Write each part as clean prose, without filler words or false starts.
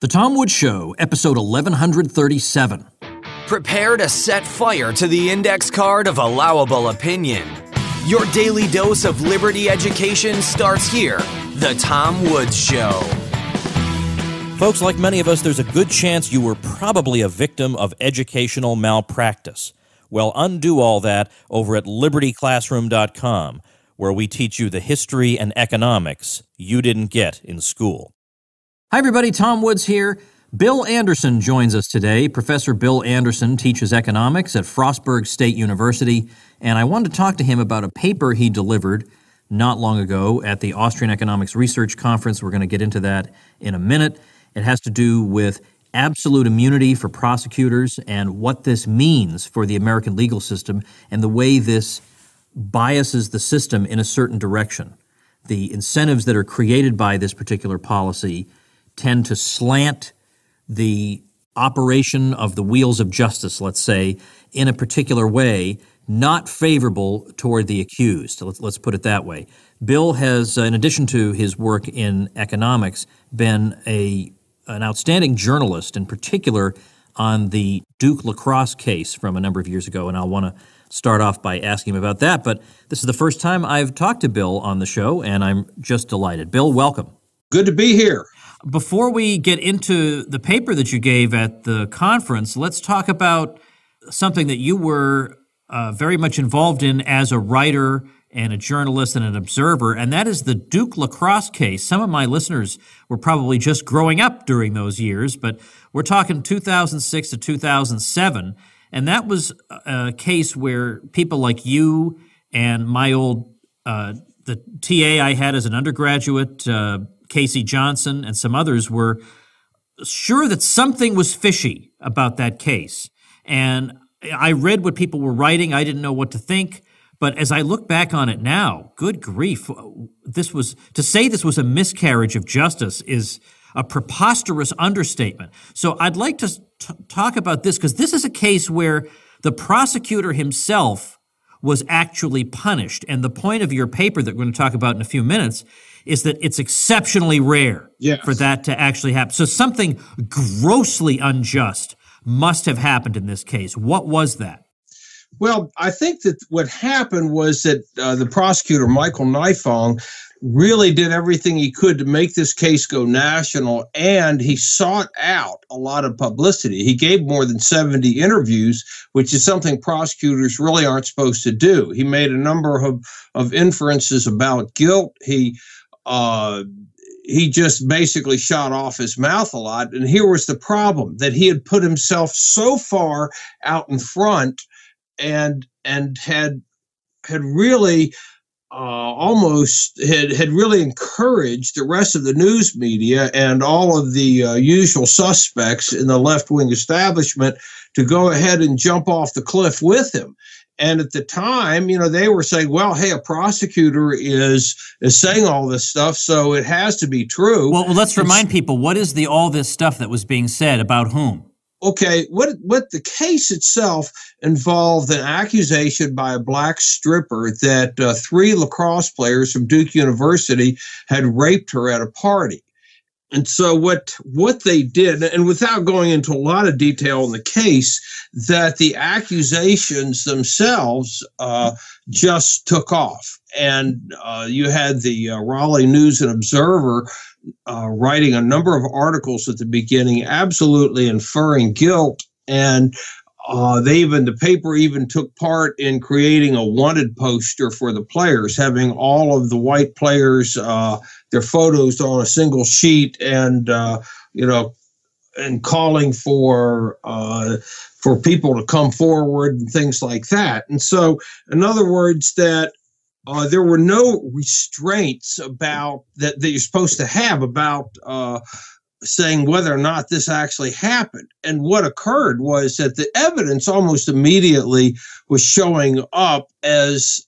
The Tom Woods Show, episode 1137. Prepare to set fire to the index card of allowable opinion. Your daily dose of liberty education starts here. The Tom Woods Show. Folks, like many of us, there's a good chance you were probably a victim of educational malpractice. Well, undo all that over at libertyclassroom.com, where we teach you the history and economics you didn't get in school. Hi, everybody. Tom Woods here. Bill Anderson joins us today. Professor Bill Anderson teaches economics at Frostburg State University, and I wanted to talk to him about a paper he delivered not long ago at the Austrian Economics Research Conference. We're going to get into that in a minute. It has to do with absolute immunity for prosecutors and what this means for the American legal system and the way this biases the system in a certain direction. The incentives that are created by this particular policy tend to slant the operation of the wheels of justice, let's say, in a particular way, not favorable toward the accused. Let's put it that way. Bill has, in addition to his work in economics, been an outstanding journalist, in particular on the Duke lacrosse case from a number of years ago, and I'll want to start off by asking him about that. But this is the first time I've talked to Bill on the show, and I'm just delighted. Bill, welcome. Good to be here. Before we get into the paper that you gave at the conference, let's talk about something that you were very much involved in as a writer and a journalist and an observer, and that is the Duke lacrosse case. Some of my listeners were probably just growing up during those years, but we're talking 2006 to 2007, and that was a case where people like you and my old, the TA I had as an undergraduate, Casey Johnson, and some others were sure that something was fishy about that case. And I read what people were writing. I didn't know what to think. But as I look back on it now, good grief, to say this was a miscarriage of justice is a preposterous understatement. So I'd like to talk about this, because this is a case where the prosecutor himself was actually punished. And the point of your paper that we're going to talk about in a few minutes is that it's exceptionally rare for that to actually happen. So something grossly unjust must have happened in this case. What was that? Well, I think that what happened was that the prosecutor, Michael Nifong, really did everything he could to make this case go national, and he sought out a lot of publicity. He gave more than 70 interviews, which is something prosecutors really aren't supposed to do. He made a number of inferences about guilt. He just basically shot off his mouth a lot. And here was the problem, that he had put himself so far out in front and had really had really encouraged the rest of the news media and all of the usual suspects in the left-wing establishment to go ahead and jump off the cliff with him. And at the time, they were saying, well, hey, a prosecutor is saying all this stuff, so it has to be true. Well, let's remind people, what is all this stuff that was being said about whom? Okay, what the case itself involved an accusation by a black stripper that 3 lacrosse players from Duke University had raped her at a party. And so what they did, and without going into a lot of detail in the case, that the accusations themselves just took off. And you had the Raleigh News and Observer writing a number of articles at the beginning, absolutely inferring guilt. And the paper even took part in creating a wanted poster for the players, having all of the white players, their photos on a single sheet, and and calling for people to come forward and things like that. And so, in other words, that there were no restraints about that you're supposed to have about saying whether or not this actually happened. And what occurred was that the evidence almost immediately was showing up as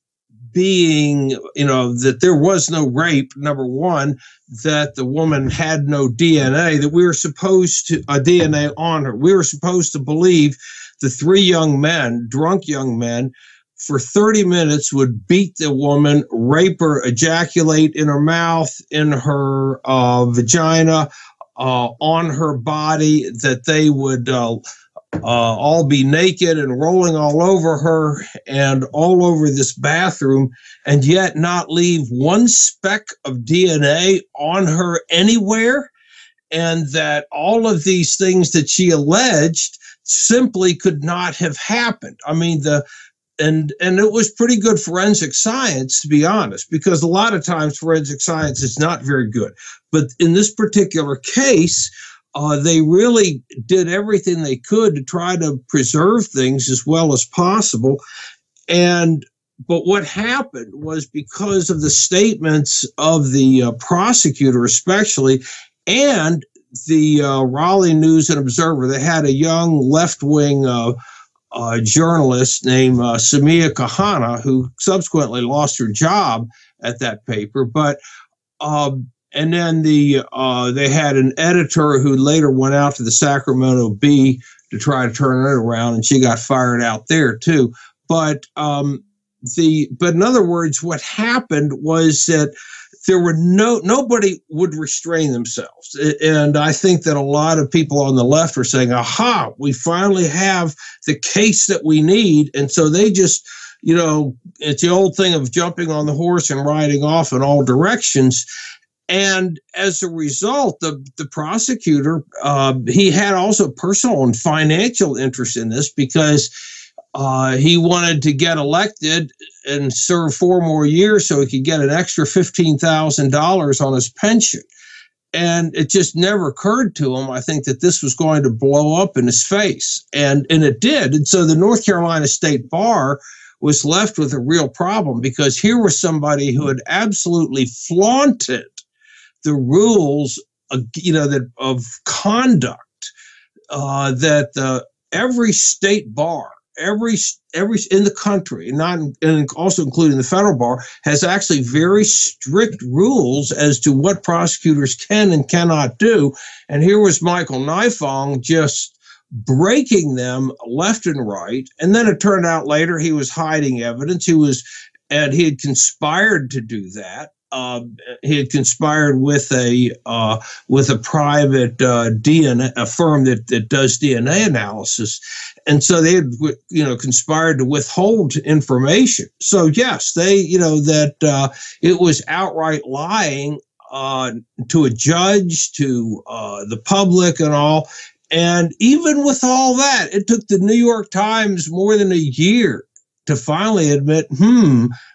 being, that there was no rape, number one, that the woman had no DNA, that we were supposed to, DNA on her. We were supposed to believe the 3 young men, drunk young men, for 30 minutes would beat the woman, rape her, ejaculate in her mouth, in her vagina, on her body, that they would all be naked and rolling all over her and all over this bathroom, and yet not leave one speck of DNA on her anywhere, and that all of these things that she alleged simply could not have happened. I mean, and it was pretty good forensic science, to be honest, because a lot of times forensic science is not very good. But in this particular case, they really did everything they could to try to preserve things as well as possible. But what happened was, because of the statements of the prosecutor especially, and the Raleigh News and Observer, they had a young left-wing journalist named Samia Kahana, who subsequently lost her job at that paper. But and then they had an editor who later went out to the Sacramento Bee to try to turn it around, and she got fired out there too. But in other words, what happened was that there were nobody would restrain themselves. And I think that a lot of people on the left are saying, aha, we finally have the case that we need. And so they just, it's the old thing of jumping on the horse and riding off in all directions. And as a result, the prosecutor, he had also personal and financial interest in this, because he wanted to get elected and serve 4 more years so he could get an extra $15,000 on his pension. And it just never occurred to him, I think, that this was going to blow up in his face. And it did. And so the North Carolina State Bar was left with a real problem, because here was somebody who had absolutely flaunted the rules, of conduct, that every state bar, every in the country, and also including the federal bar, has actually very strict rules as to what prosecutors can and cannot do. And here was Michael Nifong just breaking them left and right. And then it turned out later he was hiding evidence. He had conspired to do that. He had conspired with a private DNA, a firm that does DNA analysis, and so they had conspired to withhold information. So yes, they that it was outright lying to a judge, to the public, and all. And even with all that, it took the New York Times more than a year to finally admit,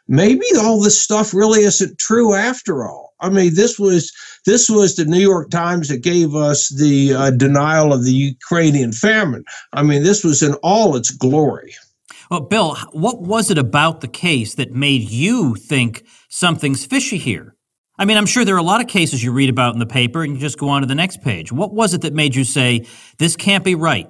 maybe all this stuff really isn't true after all. I mean, this was the New York Times that gave us the denial of the Ukrainian famine. I mean, this was in all its glory. Well, Bill, what was it about the case that made you think something's fishy here? I mean, I'm sure there are a lot of cases you read about in the paper and you just go on to the next page. What was it that made you say, this can't be right?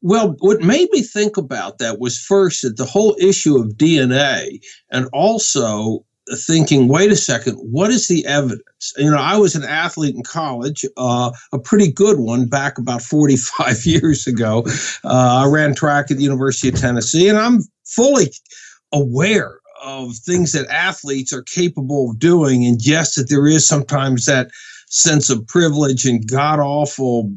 Well, what made me think about that was first that the whole issue of DNA, and also thinking, wait a second, what is the evidence? I was an athlete in college, a pretty good one back about 45 years ago. I ran track at the University of Tennessee, and I'm fully aware of things that athletes are capable of doing. And yes, that there is sometimes that sense of privilege and god-awful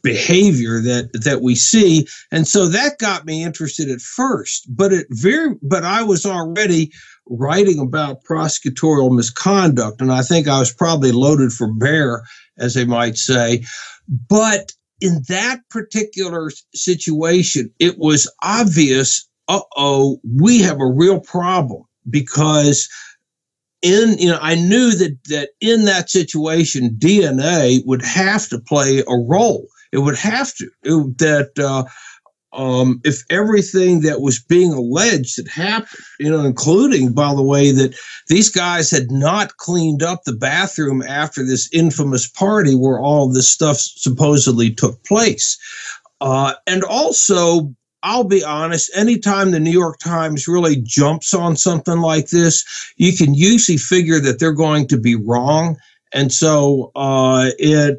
behavior that we see. And so that got me interested at first, but I was already writing about prosecutorial misconduct, and I think I was probably loaded for bear, as they might say. But in that particular situation, it was obvious, we have a real problem, because I knew that in that situation, DNA would have to play a role. It would have to. If everything that was being alleged had happened, including, by the way, that these guys had not cleaned up the bathroom after this infamous party where all this stuff supposedly took place. And also, I'll be honest, anytime the New York Times really jumps on something like this, you can usually figure that they're going to be wrong. And so and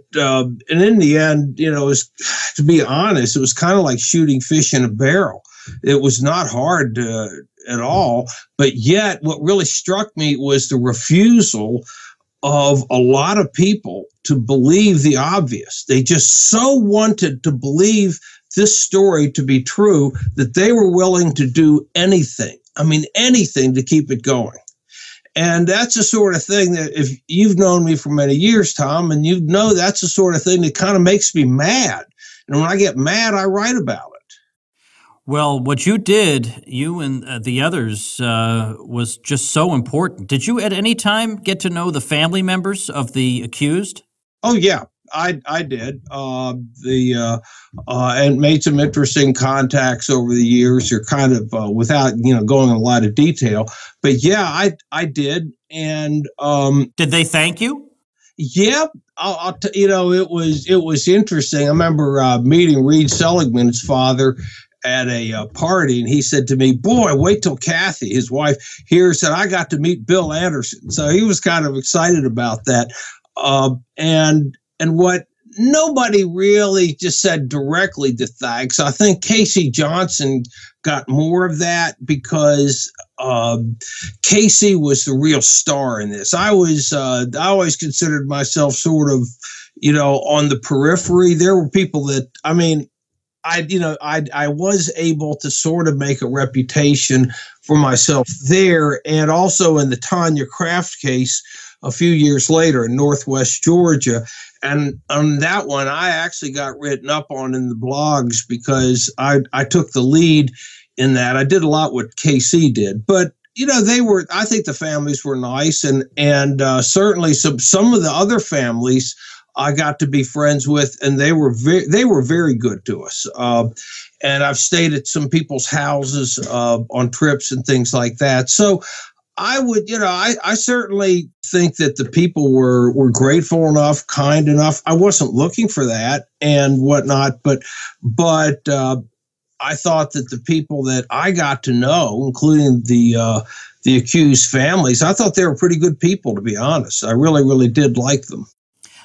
in the end, to be honest, it was kind of like shooting fish in a barrel. It was not hard at all. But yet what really struck me was the refusal of a lot of people to believe the obvious. They just so wanted to believe this story to be true that they were willing to do anything. I mean, anything to keep it going. And that's the sort of thing that, if you've known me for many years, Tom, and you know that's the sort of thing that kind of makes me mad. And when I get mad, I write about it. Well, what you did, you and the others, was just so important. Did you at any time get to know the family members of the accused? Oh, yeah. I did. And made some interesting contacts over the years. They're kind of without going in a lot of detail, but yeah, I did. And did they thank you? Yeah, it was interesting. I remember meeting Reed Seligman's father at a party, and he said to me, "Boy, wait till Kathy, his wife, here said I got to meet Bill Anderson." So he was kind of excited about that. And what nobody really just said directly to thanks. I think Casey Johnson got more of that because Casey was the real star in this. I always considered myself sort of, on the periphery. There were people that, I was able to sort of make a reputation for myself there, and also in the Tanya Kraft case a few years later in Northwest Georgia. And on that one, I actually got written up on in the blogs because I took the lead in that. I did a lot what KC did, but I think the families were nice, and certainly some of the other families I got to be friends with, and they were very good to us. And I've stayed at some people's houses on trips and things like that. So I would, I certainly think that the people were grateful enough, kind enough. I wasn't looking for that and whatnot, but I thought that the people that I got to know, including the accused families, I thought they were pretty good people, to be honest. I really, really did like them.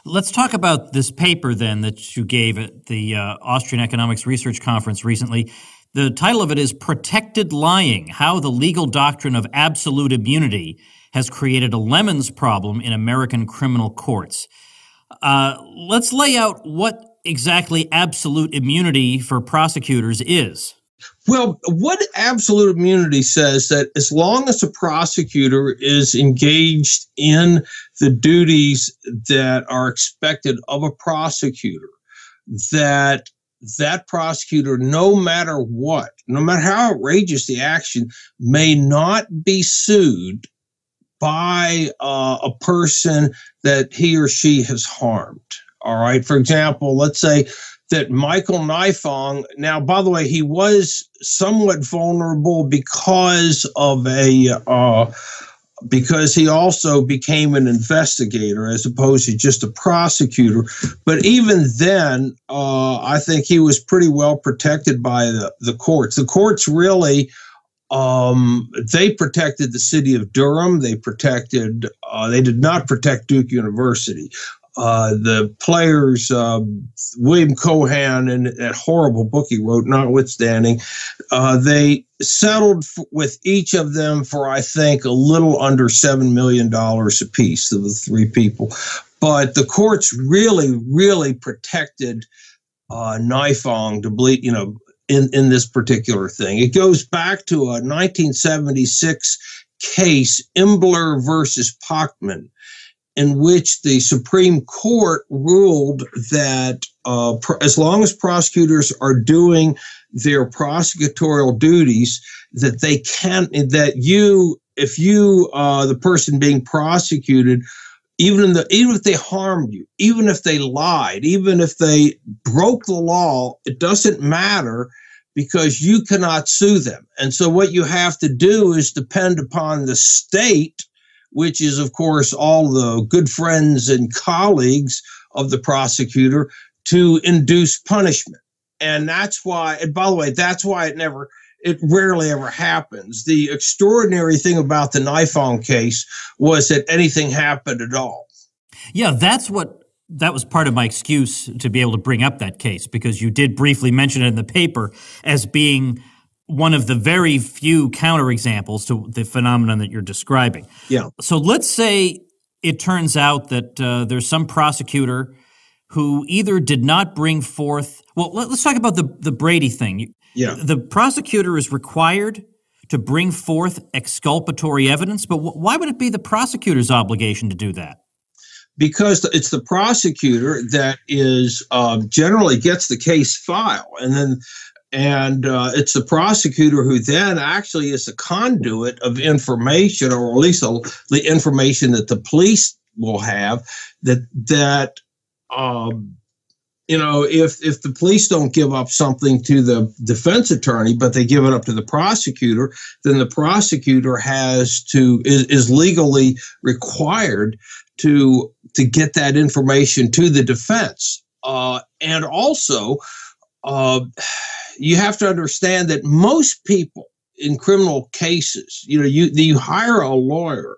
Let's talk about this paper then that you gave at the Austrian Economics Research Conference recently. The title of it is Protected Lying: How the Legal Doctrine of Absolute Immunity Has Created a Lemons Problem in American Criminal Courts. Let's lay out what exactly absolute immunity for prosecutors is. Well, what absolute immunity says that as long as a prosecutor is engaged in the duties that are expected of a prosecutor, that prosecutor, no matter what, no matter how outrageous the action, may not be sued by a person that he or she has harmed. All right. For example, let's say that Michael Nifong, now, by the way, he was somewhat vulnerable because he also became an investigator as opposed to just a prosecutor. But even then, I think he was pretty well protected by the courts. The courts really, they protected the city of Durham. They did not protect Duke University. The players, William Cohan, and that horrible book he wrote, notwithstanding, they settled with each of them for, I think, a little under $7 million apiece, of the three people. But the courts really, really protected Nifong to bleed, in this particular thing. It goes back to a 1976 case, Imbler versus Pachman, in which the Supreme Court ruled that as long as prosecutors are doing their prosecutorial duties, that they can, that if you, the person being prosecuted, even if they harmed you, even if they lied, even if they broke the law, it doesn't matter, because you cannot sue them. And so what you have to do is depend upon the state, which is, of course, all the good friends and colleagues of the prosecutor, to induce punishment. And that's why, and by the way, that's why it rarely ever happens. The extraordinary thing about the Nifong case was that anything happened at all. Yeah, that was part of my excuse to be able to bring up that case, because you did briefly mention it in the paper as being one of the very few counterexamples to the phenomenon that you're describing. Yeah. So let's say it turns out that there's some prosecutor who either did not bring forth. Well, let's talk about the Brady thing. Yeah. The prosecutor is required to bring forth exculpatory evidence, but why would it be the prosecutor's obligation to do that? Because it's the prosecutor that is generally gets the case file, and it's the prosecutor who then actually is the conduit of information, or at least the information that the police will have. If the police don't give up something to the defense attorney, but they give it up to the prosecutor, then the prosecutor is legally required to get that information to the defense. And also, you have to understand that most people in criminal cases, you hire a lawyer,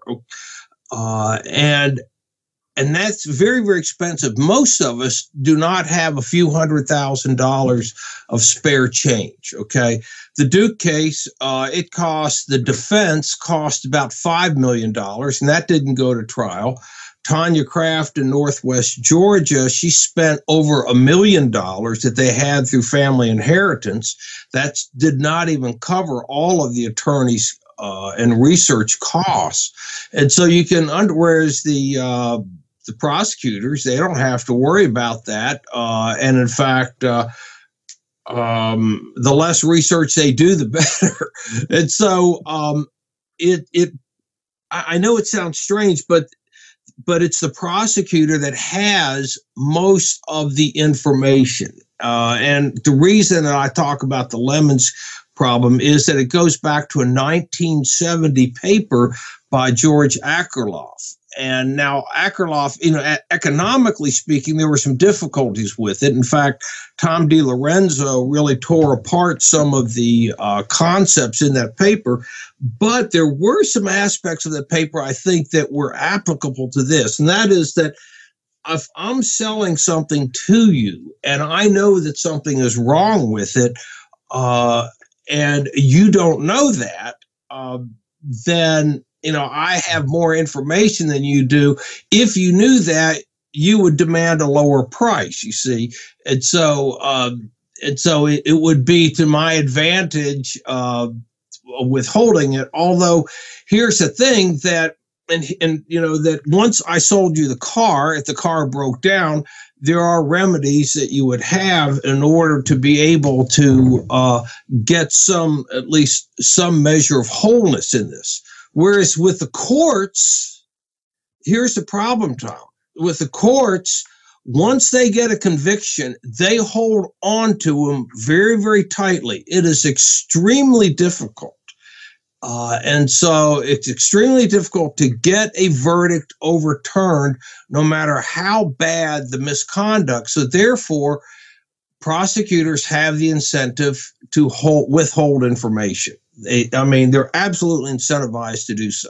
and that's very, very expensive. Most of us do not have a few $100,000 of spare change. Okay, the Duke case, the defense cost about $5 million, and that didn't go to trial. Tanya Kraft in Northwest Georgia, she spent over $1 million that they had through family inheritance. That did not even cover all of the attorneys' and research costs. And so whereas the prosecutors, they don't have to worry about that. And in fact, the less research they do, the better. And so I know it sounds strange, but it's the prosecutor that has most of the information. And the reason that I talk about the lemons problem is that it goes back to a 1970 paper by George Akerlof. And now Akerlof, economically speaking, there were some difficulties with it. In fact, Tom DiLorenzo really tore apart some of the concepts in that paper. But there were some aspects of the paper, I think, that were applicable to this. And that is that if I'm selling something to you and I know that something is wrong with it, and you don't know that, then I have more information than you do. If you knew that, you would demand a lower price, you see. And so it would be to my advantage withholding it. Although here's the thing that once I sold you the car, if the car broke down, there are remedies that you would have in order to be able to get at least some measure of wholeness in this. Whereas with the courts, here's the problem, Tom. With the courts, once they get a conviction, they hold on to them very, very tightly. It is extremely difficult. And so it's extremely difficult to get a verdict overturned, no matter how bad the misconduct. So therefore, prosecutors have the incentive to withhold information. They're absolutely incentivized to do so.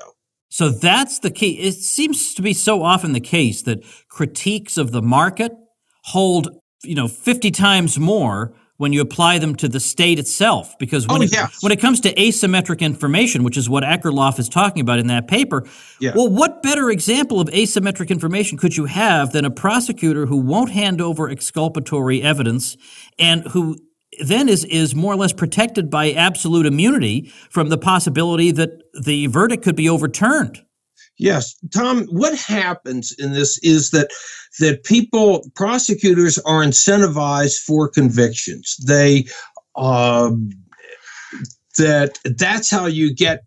So that's the key. It seems to be so often the case that critiques of the market hold, 50 times more when you apply them to the state itself. Because when it comes to asymmetric information, which is what Akerlof is talking about in that paper, well, what better example of asymmetric information could you have than a prosecutor who won't hand over exculpatory evidence and who then is more or less protected by absolute immunity from the possibility that the verdict could be overturned? Yes, Tom, what happens in this is that prosecutors are incentivized for convictions. That's how you get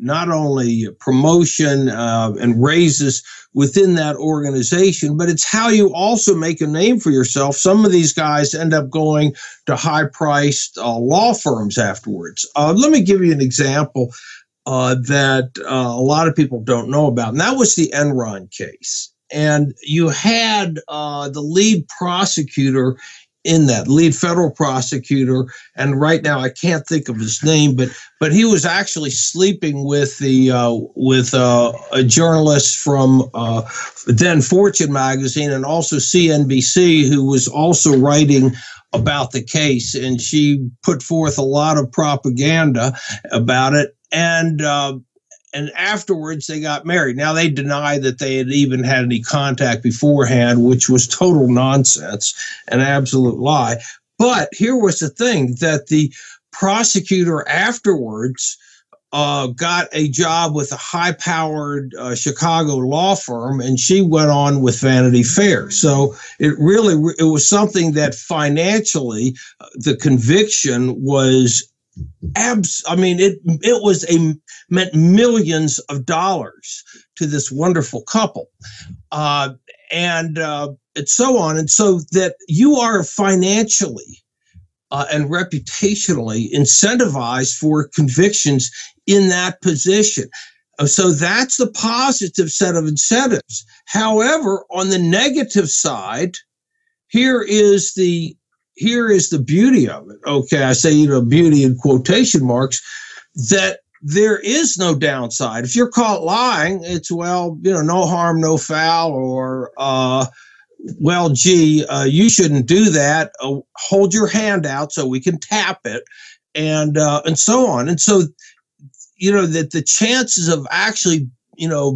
not only promotion and raises within that organization, but it's how you also make a name for yourself. Some of these guys end up going to high-priced law firms afterwards. Let me give you an example that a lot of people don't know about, and that was the Enron case. And you had the lead prosecutor in that, lead federal prosecutor, and right now I can't think of his name, but he was actually sleeping with a journalist from then Fortune magazine and also CNBC, who was also writing about the case, and she put forth a lot of propaganda about it. And and afterwards they got married. Now they deny that they had even had any contact beforehand, which was total nonsense, an absolute lie. But here was the thing, that the prosecutor afterwards got a job with a high-powered Chicago law firm, and she went on with Vanity Fair. So it was something that financially, the conviction was it meant millions of dollars to this wonderful couple, and so on, and so that you are financially and reputationally incentivized for convictions in that position. So that's the positive set of incentives. However, on the negative side, here is the beauty of it. Okay, I say, beauty in quotation marks, that there is no downside. If you're caught lying, it's, no harm, no foul, or, you shouldn't do that. Hold your hand out so we can tap it, and so on. And so, that the chances of actually,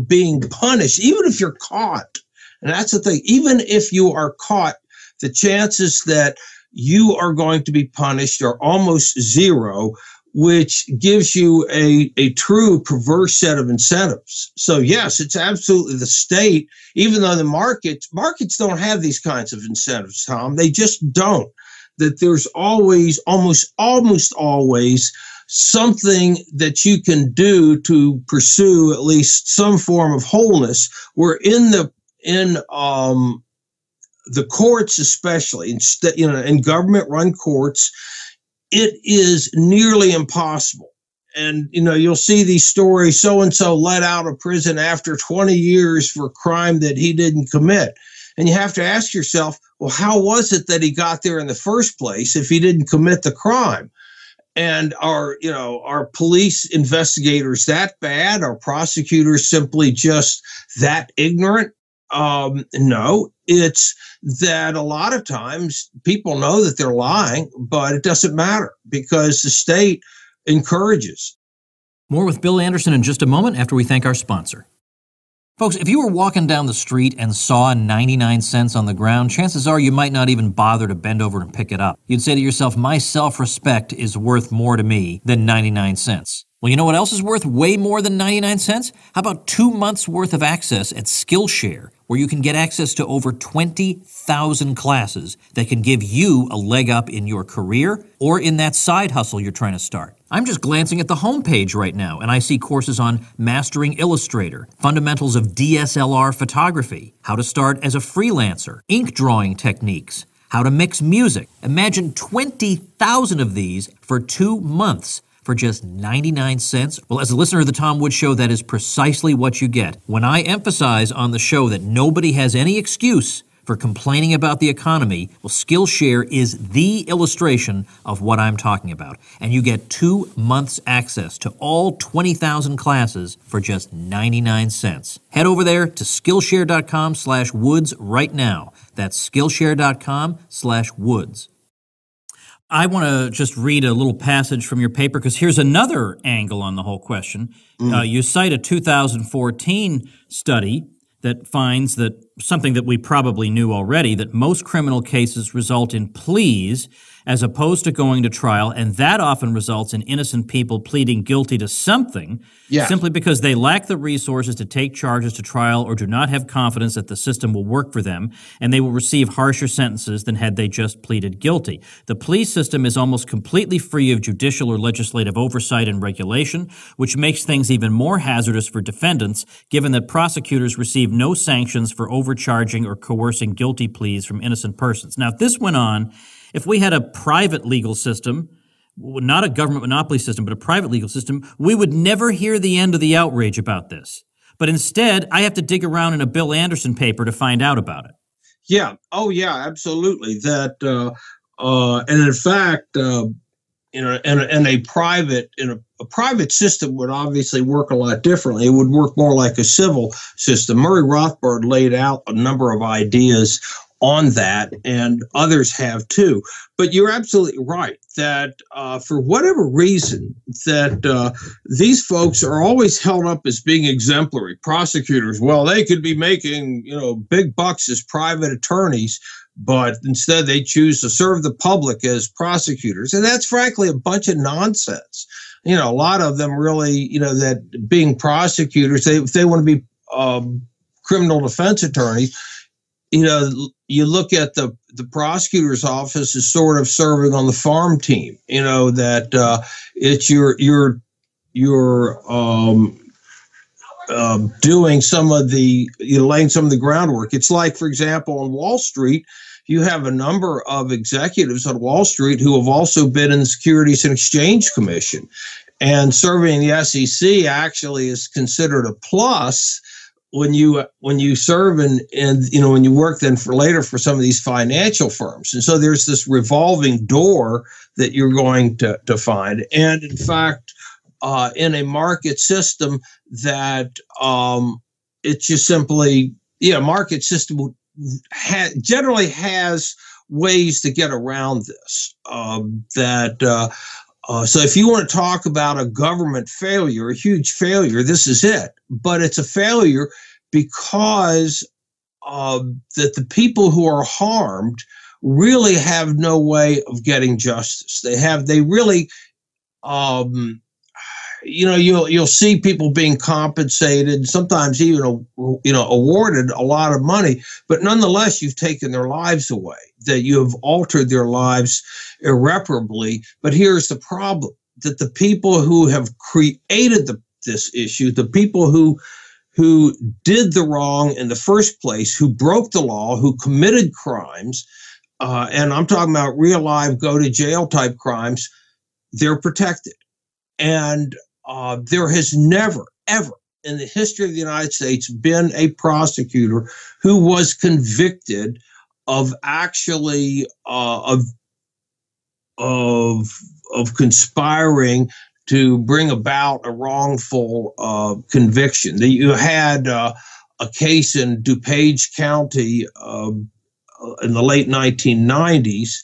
being punished, even if you're caught, and that's the thing, even if you are caught, the chances that you are going to be punished are almost zero, which gives you a true perverse set of incentives. So yes, it's absolutely the state, even though the markets don't have these kinds of incentives, Tom. They just don't. That there's always, almost always, something that you can do to pursue at least some form of wholeness, where in the courts, especially in government-run courts, it is nearly impossible. And, you'll see these stories, so-and-so let out of prison after 20 years for a crime that he didn't commit. And you have to ask yourself, well, how was it that he got there in the first place if he didn't commit the crime? And are police investigators that bad? Are prosecutors simply just that ignorant? No, it's that a lot of times people know that they're lying, but it doesn't matter because the state encourages. More with Bill Anderson in just a moment after we thank our sponsor. Folks, if you were walking down the street and saw 99 cents on the ground, chances are you might not even bother to bend over and pick it up. You'd say to yourself, my self-respect is worth more to me than 99 cents. Well, you know what else is worth way more than 99 cents? How about 2 months' worth of access at Skillshare, where you can get access to over 20,000 classes that can give you a leg up in your career or in that side hustle you're trying to start. I'm just glancing at the homepage right now, and I see courses on mastering Illustrator, fundamentals of DSLR photography, how to start as a freelancer, ink drawing techniques, how to mix music. Imagine 20,000 of these for 2 months. For just 99 cents? Well, as a listener of the Tom Woods Show, that is precisely what you get. When I emphasize on the show that nobody has any excuse for complaining about the economy, well, Skillshare is the illustration of what I'm talking about. And you get 2 months access to all 20,000 classes for just 99 cents. Head over there to Skillshare.com/Woods right now. That's Skillshare.com/Woods. I want to just read a little passage from your paper because here's another angle on the whole question. You cite a 2014 study that finds that something that we probably knew already, that most criminal cases result in pleas as opposed to going to trial, and that often results in innocent people pleading guilty to something simply because they lack the resources to take charges to trial or do not have confidence that the system will work for them, and they will receive harsher sentences than had they just pleaded guilty. The plea system is almost completely free of judicial or legislative oversight and regulation, which makes things even more hazardous for defendants, given that prosecutors receive no sanctions for overcharging or coercing guilty pleas from innocent persons. Now, if this went on, if we had a private legal system, not a government monopoly system, but a private legal system, we would never hear the end of the outrage about this. But instead, I have to dig around in a Bill Anderson paper to find out about it. Yeah. Oh, yeah, absolutely. That, and in fact, a private system would obviously work a lot differently. It would work more like a civil system. Murray Rothbard laid out a number of ideas on that, and others have too. But you're absolutely right that for whatever reason, that these folks are always held up as being exemplary. Prosecutors, well, they could be making big bucks as private attorneys, but instead they choose to serve the public as prosecutors, and that's frankly a bunch of nonsense. A lot of them really, that being prosecutors, they want to be criminal defense attorneys. You look at the prosecutor's office as sort of serving on the farm team. That it's you're doing some of the laying some of the groundwork. It's like, for example, on Wall Street, you have a number of executives on Wall Street who have also been in the Securities and Exchange Commission, and serving the SEC actually is considered a plus when you serve and when you work then for later for some of these financial firms. And so there's this revolving door that you're going to find. And in fact, in a market system that it's just simply, market system generally has ways to get around this. So if you want to talk about a government failure, a huge failure, this is it. But it's a failure because that the people who are harmed really have no way of getting justice. They really, you'll see people being compensated, sometimes even, awarded a lot of money, but nonetheless, you've taken their lives away, that you have altered their lives irreparably. But here's the problem, that the people who have created this issue, the people who did the wrong in the first place, who broke the law, who committed crimes, and I'm talking about real life, go to jail type crimes, they're protected. And there has never, ever in the history of the United States been a prosecutor who was convicted of actually of conspiring to bring about a wrongful conviction. You had a case in DuPage County in the late 1990s,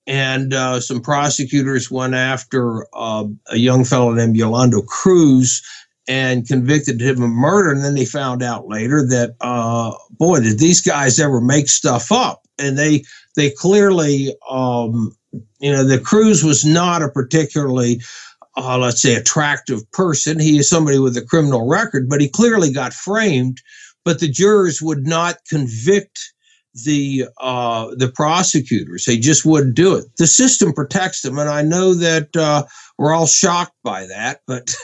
and some prosecutors went after a young fellow named Yolando Cruz and convicted him of murder. And then they found out later that, boy, did these guys ever make stuff up. And they clearly, the Cruz was not a particularly, let's say, attractive person. He is somebody with a criminal record, but he clearly got framed. But the jurors would not convict the prosecutors. They just wouldn't do it. The system protects them, and I know that we're all shocked by that, but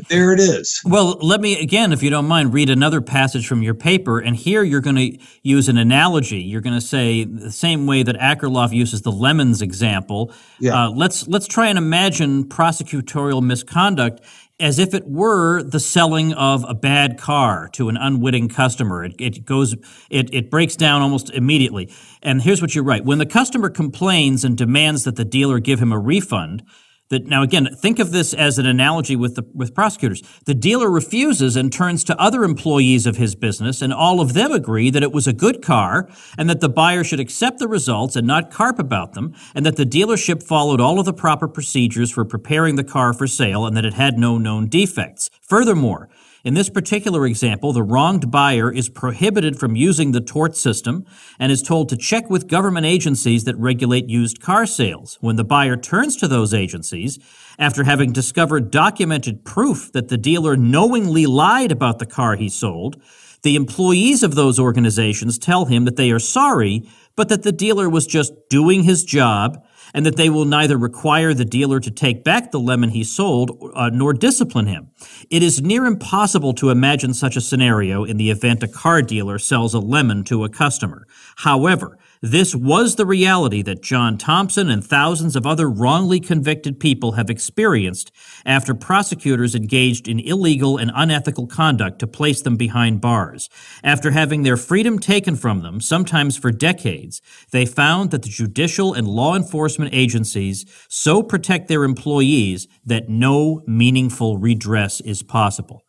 there it is. Well, let me, again, if you don't mind, read another passage from your paper, and here you're going to use an analogy. You're going to say the same way that Akerlof uses the lemons example. Yeah. Let's try and imagine prosecutorial misconduct as if it were the selling of a bad car to an unwitting customer. It breaks down almost immediately. And here's what you write. When the customer complains and demands that the dealer give him a refund, now again, think of this as an analogy with prosecutors. The dealer refuses and turns to other employees of his business, and all of them agree that it was a good car and that the buyer should accept the results and not carp about them, and that the dealership followed all of the proper procedures for preparing the car for sale and that it had no known defects. Furthermore, in this particular example, the wronged buyer is prohibited from using the tort system and is told to check with government agencies that regulate used car sales. When the buyer turns to those agencies, after having discovered documented proof that the dealer knowingly lied about the car he sold, the employees of those organizations tell him that they are sorry, but that the dealer was just doing his job, and that they will neither require the dealer to take back the lemon he sold nor discipline him. It is near impossible to imagine such a scenario in the event a car dealer sells a lemon to a customer. However, this was the reality that John Thompson and thousands of other wrongly convicted people have experienced after prosecutors engaged in illegal and unethical conduct to place them behind bars. After having their freedom taken from them, sometimes for decades, they found that the judicial and law enforcement agencies so protect their employees that no meaningful redress is possible.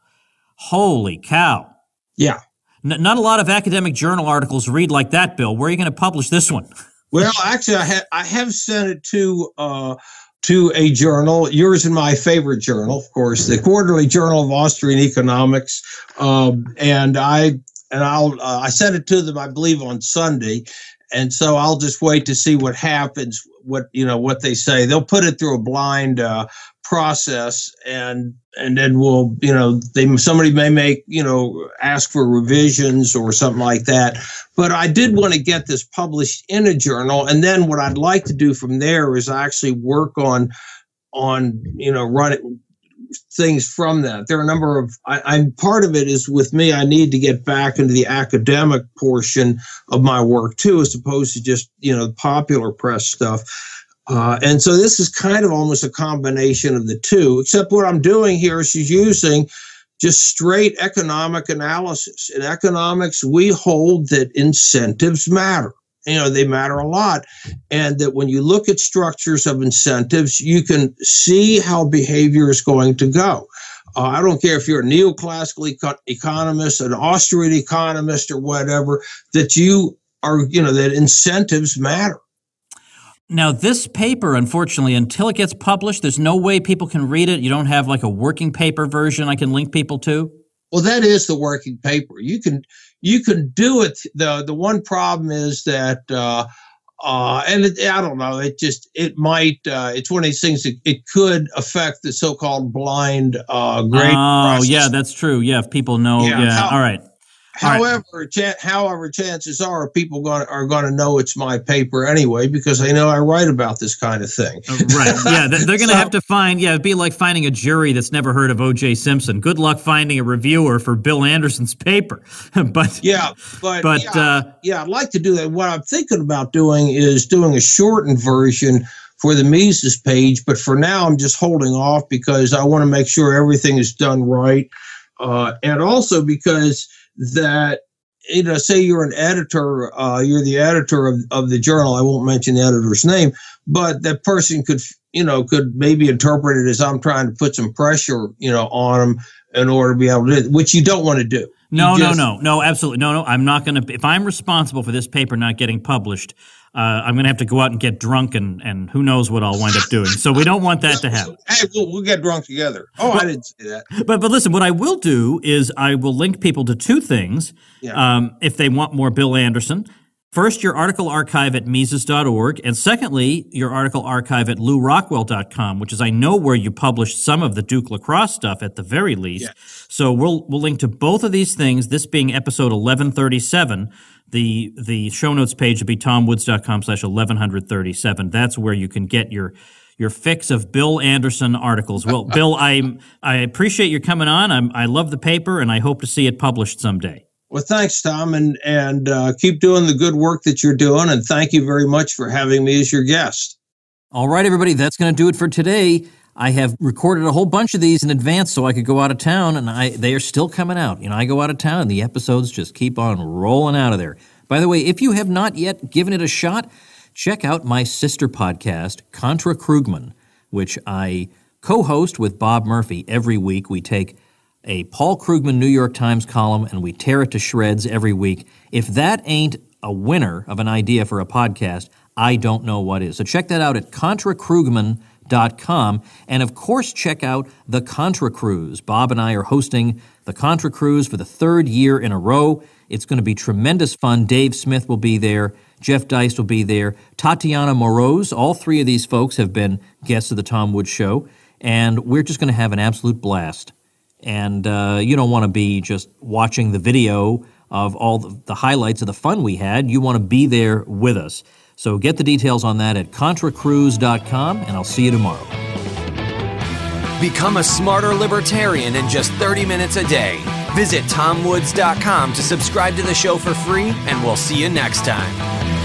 Holy cow. Yeah. Not a lot of academic journal articles read like that, Bill. Where are you going to publish this one? Well, actually, I have sent it to a journal, yours and my favorite journal, of course, the Quarterly Journal of Austrian Economics, and I sent it to them, I believe, on Sunday, and so I'll just wait to see what happens, what they say. They'll put it through a blind process, and then we'll, somebody may make, ask for revisions or something like that. But I did want to get this published in a journal, and then what I'd like to do from there is actually work on running things from that. There are a number of, I'm part of it is with me, I need to get back into the academic portion of my work too, as opposed to just, popular press stuff. And so this is kind of almost a combination of the two, except what I'm doing here is using just straight economic analysis. In economics, we hold that incentives matter. They matter a lot. And that when you look at structures of incentives, you can see how behavior is going to go. I don't care if you're a neoclassical economist, an Austrian economist, or whatever, that you are, that incentives matter. Now, this paper, unfortunately, until it gets published, there's no way people can read it. You don't have like a working paper version I can link people to? Well, that is the working paper. You can do it. The one problem is that, I don't know, it's one of these things that it could affect the so-called blind grade process. Oh, yeah, that's true. Yeah, if people know. Yeah. All right. However, chances are people are going to know it's my paper anyway, because they know I write about this kind of thing. Right. Yeah, they're going to have to find. Yeah, it'd be like finding a jury that's never heard of O.J. Simpson. Good luck finding a reviewer for Bill Anderson's paper. But I'd like to do that. What I'm thinking about doing is doing a shortened version for the Mises page, but for now I'm just holding off because I want to make sure everything is done right, and also because that, say you're an editor, you're the editor of the journal. I won't mention the editor's name, but that person could maybe interpret it as I'm trying to put some pressure, on them in order to be able to do it, which you don't want to do. No, absolutely. No, I'm not going to. If I'm responsible for this paper not getting published, I'm going to have to go out and get drunk and who knows what I'll wind up doing. So we don't want that to happen. Hey, we'll get drunk together. Oh, I didn't say that. But listen, what I will do is I will link people to two things if they want more Bill Anderson. First, your article archive at Mises.org, and secondly, your article archive at LouRockwell.com, which is, I know, where you published some of the Duke lacrosse stuff at the very least. Yes. So we'll link to both of these things, this being episode 1137. The show notes page will be tomwoods.com/1137. That's where you can get your fix of Bill Anderson articles. Well, Bill, I appreciate you coming on. I love the paper, and I hope to see it published someday. Well, thanks, Tom, and keep doing the good work that you're doing, and thank you very much for having me as your guest. All right, everybody, that's going to do it for today. I have recorded a whole bunch of these in advance so I could go out of town, and they are still coming out. I go out of town, and the episodes just keep on rolling out of there. By the way, if you have not yet given it a shot, check out my sister podcast, Contra Krugman, which I co-host with Bob Murphy every week. We take a Paul Krugman New York Times column, and we tear it to shreds every week. If that ain't a winner of an idea for a podcast, I don't know what is. So check that out at ContraKrugman.com. And of course, check out the Contra Cruise. Bob and I are hosting the Contra Cruise for the third year in a row. It's going to be tremendous fun. Dave Smith will be there. Jeff Deist will be there. Tatiana Moroz. All three of these folks have been guests of the Tom Woods Show. And we're just going to have an absolute blast. And you don't want to be just watching the video of all the highlights of the fun we had. You want to be there with us. So get the details on that at ContraCruise.com, and I'll see you tomorrow. Become a smarter libertarian in just 30 minutes a day. Visit TomWoods.com to subscribe to the show for free, and we'll see you next time.